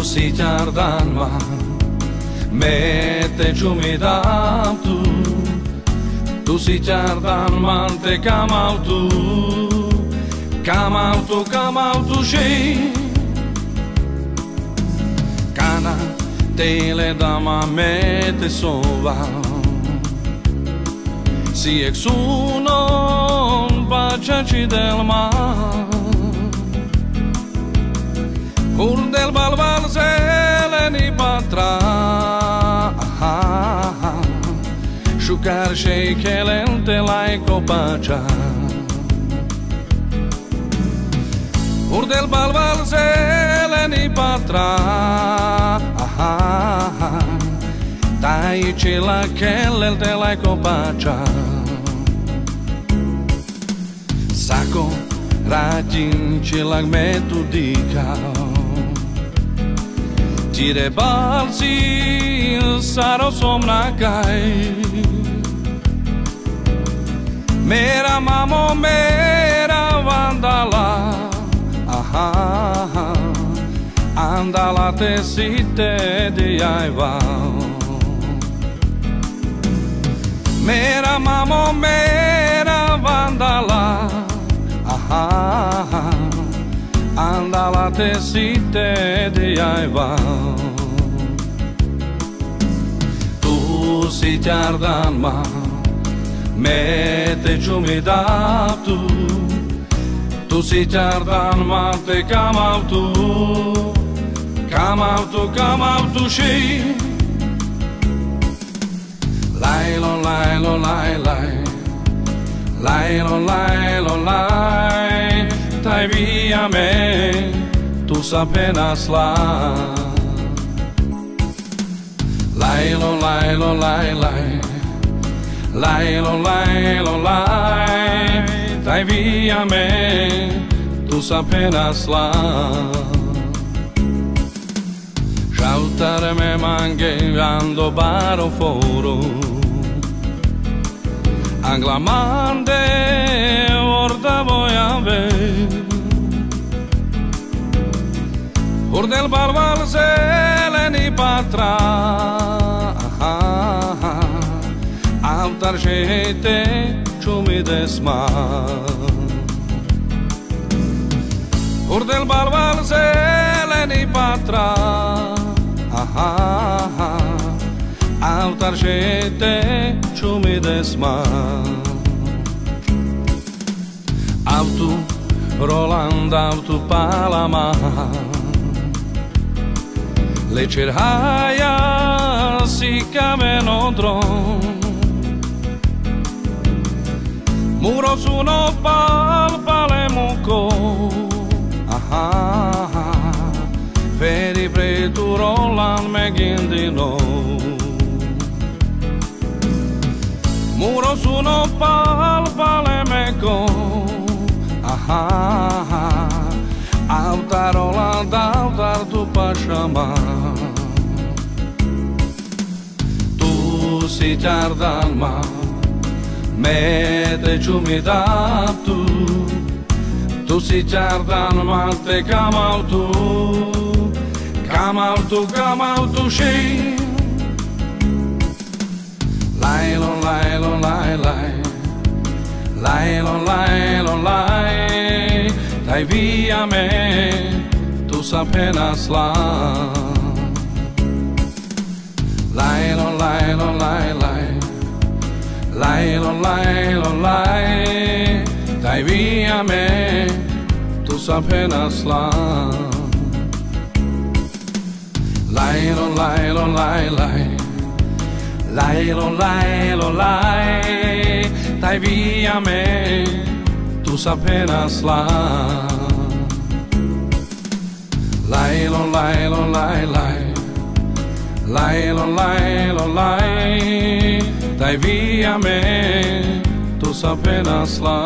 si qardan ma me te qumidam tu si qardan man te kam autu shi kana tele dama me te sova si exunon baciaci del mar Ur del balbal zeleni patra Shukar sheikelen te laiko pacha Ur del balbal zeleni patra Tai chila kellel te laiko pacha Sako ratin chilak me tu dikao Tire balzi saro somna kai Mera mamo mera vandala Andala te site di aiva Mera mamo mera vandala Andala te site di aiva Tu si qardan ma me te qumidam Tu si qardan ma te kam autu shi Lailo lailo lai lai Lailo lailo lai Tai via me, tu apenas lá Lailo, lailo, lai, lai Lailo, lailo, lai Tai via me, tu apenas lá Sciautare me mangiando baro foro Anglamande orda voia ver Ur del balbal zeleni patra Autar shete qumides ma Ur del balbal zeleni patra Autar shete qumides ma Autu Roland autu palama Lecer haja si kamenodrom Muros uno palpale muko Feri pretu Roland megindino Muros uno palpale meko Autar Roland autar tu pașama Tu si qardan ma me te qumidam Tu si qardan ma te kam autu shi Lailo lailo lai lai Lailo lailo lai Tai via me, tu apenas lá Lailo, lailo, lai, lai Lailo, lailo, lai Tai via me, tu apenas lá Lailo, lailo, lai, lai Lailo, lailo, lai Tai via me Tu apenas lá Lailo, lailo, lai, lai Lailo, lailo, lai Tai via me Tu apenas lá